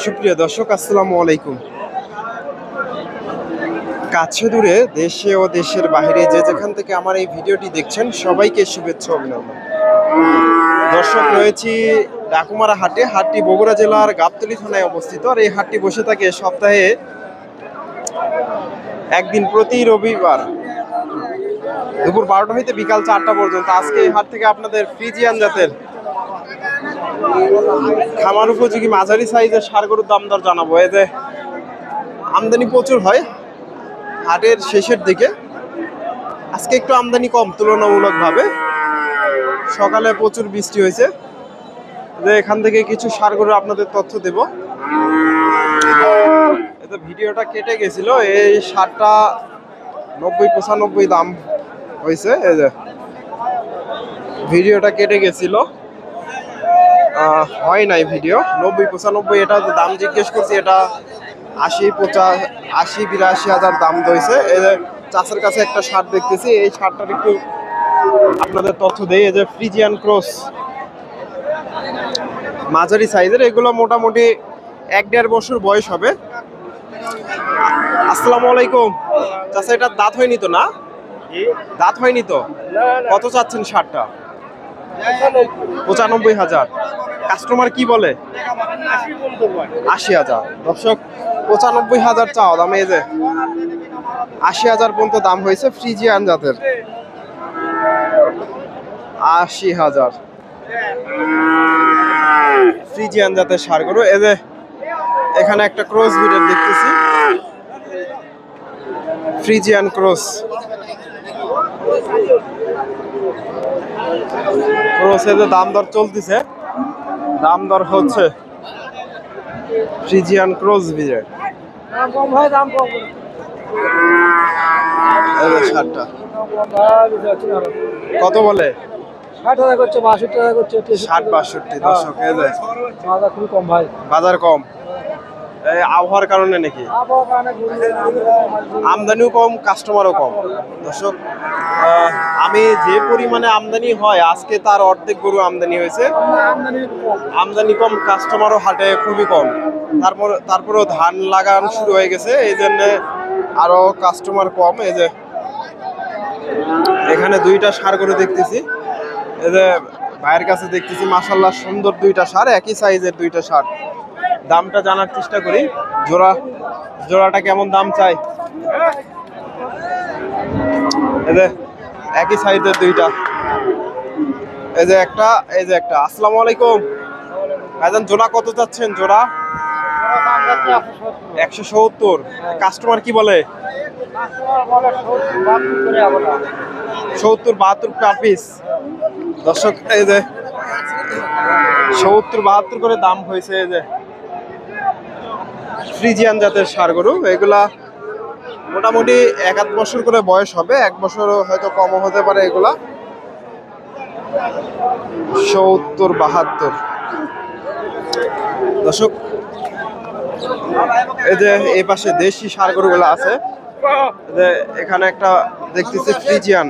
সুপ্রিয় দর্শক, আসসালামু আলাইকুম। কাছে দূরে, দেশে ও দেশের বাইরে যে যেখান থেকে আমার এই ভিডিওটি দেখছেন সবাইকে শুভেচ্ছা অভিনন্দন। দর্শক, রয়েছি ডাকুমারা হাটে। হাটটি বগুড়া জেলার গাবতলী থানায় অবস্থিত। আর এই হাটটি বসে থাকে সপ্তাহে একদিন, প্রতি রবিবার দুপুর 12টা হইতে বিকাল 4টা পর্যন্ত। আজকে এই হাট থেকে আপনাদের ফ্রিজিয়ান জাতের খামার উপযোগী মাঝারি সাইজের ষাঁড় গরুর দাম দর জানাবো। এই যে আমদানি প্রচুর হয় হাটের শেষের দিকে, আজকে একটু আমদানি কম তুলনামূলকভাবে। সকালে প্রচুর বৃষ্টি হয়েছে। যে এখান থেকে কিছু ষাঁড় গরু আপনাদের তথ্য দেব। এটা ভিডিওটা কেটে গেছিল, এই ষাঁড়টা 90-95 দাম হয়েছে। এই যে ভিডিওটা কেটে গেছিল, হয় নাই ভিডিও। 90-95 এটা দাম জিজ্ঞেস করছি, এটা 80-85 হাজার দাম হয়েছে। এই যে চাষের কাছে একটা ষাঁড় দেখতেছি, এই ষাঁড়টার একটু আপনাদের তথ্য দেই। এই যে ফ্রিজিয়ান ক্রস মাঝারি সাইজের, এগুলো মোটামুটি 1-1.5 বছর বয়স হবে। আসসালামু আলাইকুম চাচা, এটা দাঁত হয়নি তো? না, দাঁত হয়নি তো। কত চাচ্ছেন ষাঁড়টা? 95,000। কাস্টমার কি বলে? 80,000। দর্শক, 95,000 চাওয়া দাম। এই যে 80,000 পর্যন্ত দাম হয়েছে ফ্রিজিয়ান জাতের। 80,000 ফ্রিজিয়ান জাতের ষাঁড় গরু। এই যে এখানে একটা ক্রস ব্রিডের দেখতেছি, ফ্রিজিয়ান ক্রস। ক্রসের যে দাম দর চলতেছে, দাম দর হচ্ছে ফ্রিজিয়ান ক্রস ব্রিডের। ষাঁড়টা কত বলে? 60,000 করছে, 62,000 করছে, 60-62। দর্শক, এই যে বাজার খুবই কম ভাই। বাজার কম, এই আবহাওয়ার কারণে নাকি? আমদানিও কম, কাস্টমারও কম। দর্শক, আমি যে পরিমাণে আমদানি হয়, আজকে তার অর্ধেক গরু আমদানি হয়েছে। আমদানি কম, কাস্টমারও হাটে খুবই কম। তারপরেও ধান লাগান শুরু হয়ে গেছে, এই জন্য আরো কাস্টমার কম। এই যে এখানে দুইটা ষাঁড় গরু দেখতেছি, এই যে ভাইয়ের কাছে দেখতেছি, মাশাআল্লাহ সুন্দর দুইটা ষাঁড়, একই সাইজের দুইটা ষাঁড়। দামটা জানার চেষ্টা করি। জোড়াটা কেমন দাম চাই? এই যে একই সাইজের দুইটা, এই যে একটা, এই যে একটা। আসসালামু আলাইকুম ভাইজান, জোড়া কত চাচ্ছেন? জোড়া 170। কাস্টমার কি বলে? 70-72 পার পিস। দর্শক, এই যে 70-72 করে দাম হয়েছে। এই যে ফ্রিজিয়ান জাতের ষাঁড় গরু, এগুলা মোটামুটি 1-1 বছর করে বয়স হবে, 1 বছর হয়তো কমও হতে পারে। এগুলা 70-72। দর্শক, এই যে এই পাশে দেশি ষাঁড় গরুগুলো আছে, যে এখানে একটা দেখতেছি ফ্রিজিয়ান।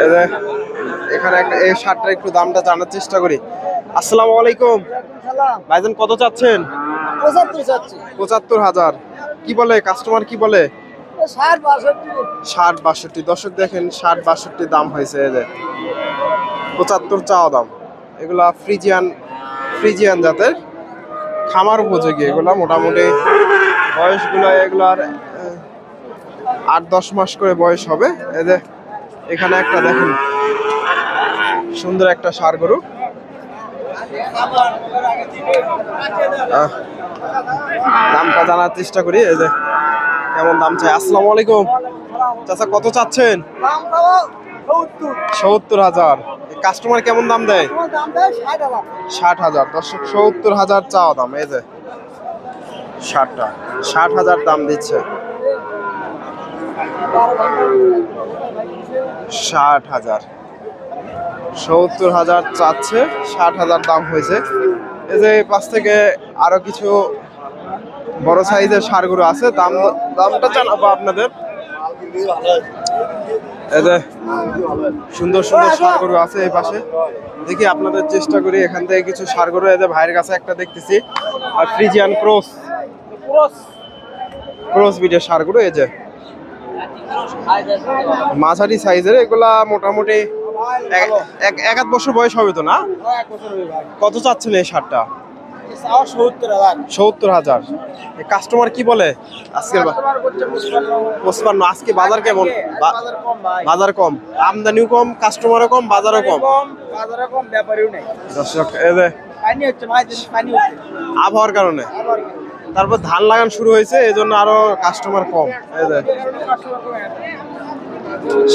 এই যে এখানে একটা, এই ষাঁড়টার একটু দামটা জানার চেষ্টা করি। আসসালামু আলাইকুম ভাইজান, কত চাচ্ছেন? 75,000। কি বলে কাস্টমার, কি বলে? 60-62। দর্শক দেখেন, 60-62 দাম হয়েছে। এই যে 75 চাওয়া দাম। এগুলা ফ্রিজিয়ান জাতের, খামার উপযোগী। এগুলা মোটামুটি বয়সগুলো এগুলার 8-10 মাস করে বয়স হবে। এই যে এখানে একটা দেখেন, সুন্দর একটা ষাঁড় গরু। দামটা জানার চেষ্টা করি, এই যে কেমন দাম চাই। আসসালামু আলাইকুম চাচা, কত চাচ্ছেন? 70,000। কাস্টমার কেমন দাম দেয়? 60,000। দর্শক, 70,000 চাওয়া দাম। এই যে ষাঁড়টা 60,000 দাম দিচ্ছে। 60,000, 70,000 চাচ্ছে, 60,000 দাম হয়েছে। এই যে পাশ থেকে আরো কিছু বড় সাইজের ষাঁড় গরু আছে, দামটা জানাবো আপনাদের। এই যে সুন্দর সুন্দর ষাঁড় গরু আছে এই পাশে। দেখি আপনাদের চেষ্টা করি এখান থেকে কিছু ষাঁড় গরু। এই যে ভাইয়ের কাছে একটা দেখতেছি, আর ফ্রিজিয়ান ক্রস বিটের ষাঁড় গরু। এই যে মাঝারি সাইজের, এগুলা মোটামুটি এক আধ বছর বয়স হবে তো না? কত চাচ্ছেন এই ষাঁড়টা? 70,000। কাস্টমার কি বলে আজকের? 55। আজকে বাজার কেমন? বাজার কম, আমদানিও কম, কাস্টমারও কম, বাজারও কম। দর্শক এই যে আবহাওয়ার কারণে, তারপর ধান লাগান শুরু হয়েছে, এই জন্য আরো কাস্টমার কম। এই যে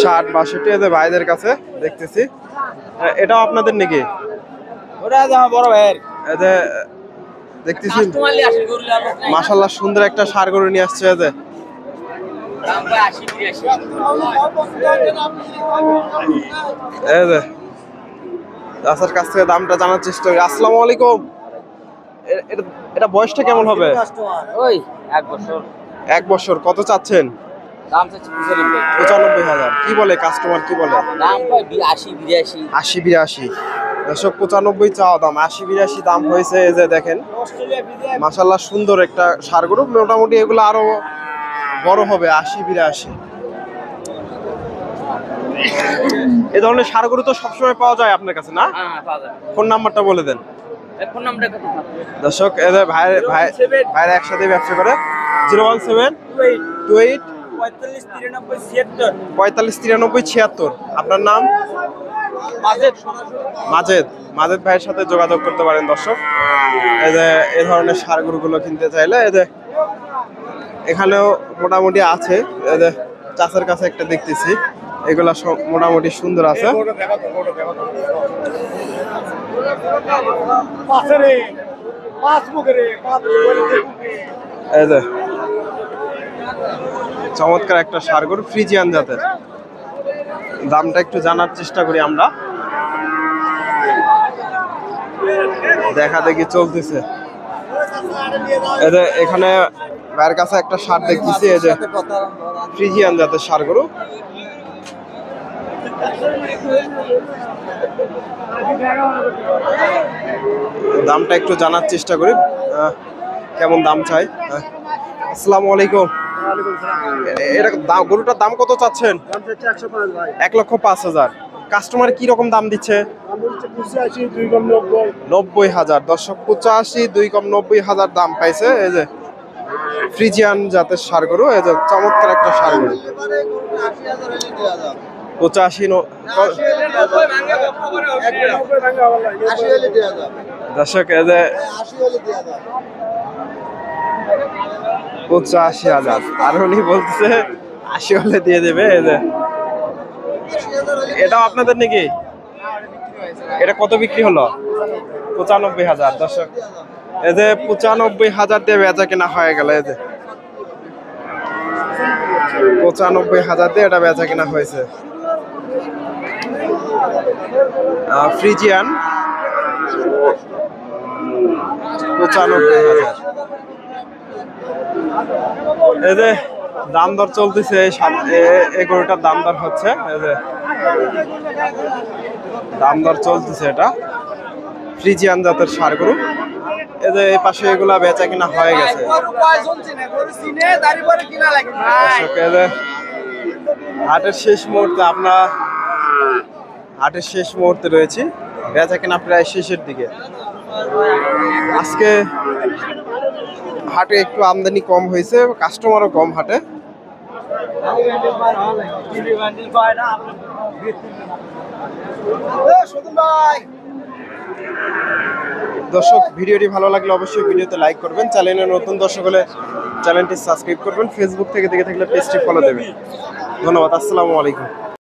60-62 এই যে ভাইদের কাছে দেখতেছি। এটাও আপনাদের নাকি? বড় ভাইয়ের এই যে দেখতেছি মাশাআল্লাহ সুন্দর একটা ষাঁড় গরু নিয়ে আসছে। এই যে এই যে চাচার কাছ থেকে দামটা জানার চেষ্টা করি। আসসালামু আলাইকুম। এটা বয়সটা কেমন হবে? ওই 1 বছর। 1 বছর। কত চাচ্ছেন? দাম চাচ্ছি 95,000। কি বলে কাস্টমার, কি বলে? দাম কয় 80-82। দর্শক 95 চাওয়া দাম, 80-82 দাম হয়েছে। এই যে দেখেন মাশাআল্লাহ সুন্দর একটা ষাঁড় গরু। মোটামুটি এগুলো আরো বড় হবে, 80-82। এই ধরনের ষাঁড় গরু তো সবসময় পাওয়া যায় আপনার কাছে না? হ্যাঁ, পাওয়া যায়। ফোন নাম্বারটা বলে দেন। ফোন নাম্বারটা কত? দর্শক এই যে ভাইরা একসাথে ব্যবসা করে। 01728 459376। আপনার নাম? মাজেদ ভাইয়ের সাথে যোগাযোগ করতে পারেন দর্শক। এই যে এই ধরনের ষাঁড় গরুগুলো কিনতে চাইলে এই যে এখানেও মোটামুটি আছে। এই যে চাচার কাছে একটা দেখতেছি, এগুলা সব মোটামুটি সুন্দর আছে। এই যে চমৎকার একটা ষাঁড় গরু, ফ্রিজিয়ান জাতের। দামটা একটু জানার চেষ্টা করি আমরা। দেখা দেখি চলতেছে। এই যে এখানে ভাইয়ের কাছে একটা ষাঁড় দেখতেছি, এই যে ফ্রিজিয়ান জাতের ষাঁড় গরু। দামটা একটু জানার চেষ্টা করি কেমন দাম চাই। আসসালামু আলাইকুম। এটা গরুটার দাম কত চাচ্ছেন? 1,05,000। কাস্টমার কি রকম দাম দিচ্ছে? 90,000। দর্শক 85, 2 কম 90,000 দাম পাইছে। এই যে ফ্রিজিয়ান জাতের ষাঁড় গরু। এই যে চমৎকার একটা ষাঁড় গরু। 85 দর্শক এই যে 85,000। আর উনি বলতেছে 80 হলে দিয়ে দেবে। এই যে এটাও আপনাদের নাকি? এটা কত বিক্রি হলো? 95,000। দর্শক এই যে 95,000 দিয়ে বেচা কেনা হয়ে গেল। এই যে 95,000 দিয়ে এটা বেচা কেনা হয়েছে। ফ্রিজিয়ান 95,000। এই যে দাম দর চলতেছে, এই গরুটার দাম দর হচ্ছে। এই যে দাম দর চলতেছে, এটা ফ্রিজিয়ান জাতের ষাঁড় গরু। এই যে এই পাশে এগুলা বেচা কিনা হয়ে গেছে। হাটের শেষ মুহূর্তে, আমরা হাটের শেষ মুহূর্তে রয়েছি, বেচা কিনা প্রায় শেষের দিকে। আজকে হাটে একটু আমদানি কম হয়েছে, কাস্টমারও কম হাটে। দর্শক ভিডিওটি ভালো লাগলে অবশ্যই ভিডিওতে লাইক করবেন। চ্যানেলে নতুন দর্শক হলে চ্যানেলটি সাবস্ক্রাইব করবেন। ফেসবুক থেকে দেখে থাকলে পেজটি ফলো দেবেন। ধন্যবাদ। আসসালামু আলাইকুম।